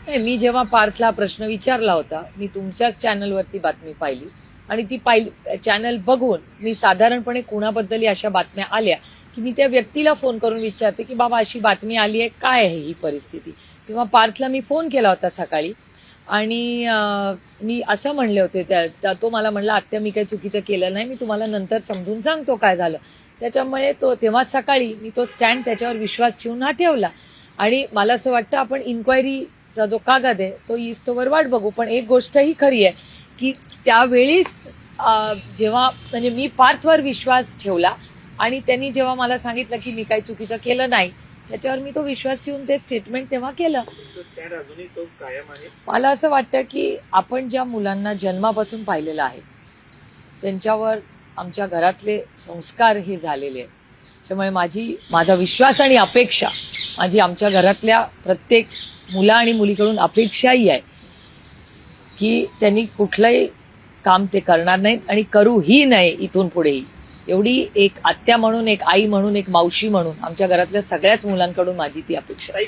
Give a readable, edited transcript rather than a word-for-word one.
नाही, मी जेव्हा पार्थला प्रश्न विचारला होता, मी तुमच्याच चॅनलवरती बातमी पाहिली आणि ती चॅनल बघून मी साधारणपणे कुणाबद्दल अशा बातम्या आल्या की मी त्या व्यक्तीला फोन करून विचारते की बाबा अशी बातमी आली आहे, काय आहे ही परिस्थिती. तेव्हा पार्थला मी फोन केला होता सकाळी आणि मी असं म्हणले होते, तो मला म्हणला आत्या मी काही चुकीचं केलं नाही, मी तुम्हाला नंतर समजून सांगतो काय झालं. त्याच्यामुळे तेव्हा सकाळी मी तो स्टँड त्याच्यावर विश्वास ठेवून हा ठेवला. आणि मला असं वाटतं आपण इन्क्वायरीचा जो कागद आहे तो इस्तोवर वाट बघू. पण एक गोष्ट ही खरी आहे की त्यावेळीच जेव्हा म्हणजे मी पार्थवर विश्वास ठेवला आणि त्यांनी जेव्हा मला सांगितलं की मी काही चुकीचं केलं नाही, त्याच्यावर मी तो विश्वास ठेवून ते स्टेटमेंट तेव्हा केलं. मला असं वाटतं की आपण ज्या मुलांना जन्मापासून पाहिलेलं आहे त्यांच्यावर आमच्या घरातले संस्कार हे झालेले आहेत. त्यामुळे माझा विश्वास आणि अपेक्षा माझी आमच्या घरातल्या प्रत्येक मुला आणि मुलीकडून अपेक्षाही आहे की त्यांनी कुठलंही काम ते करणार नाहीत आणि करूही नाही इथून पुढेही. एवढी एक आत्या म्हणून, एक आई म्हणून, एक मावशी म्हणून आमच्या घरातल्या सगळ्याच मुलांकडून माझी ती अपेक्षा आहे.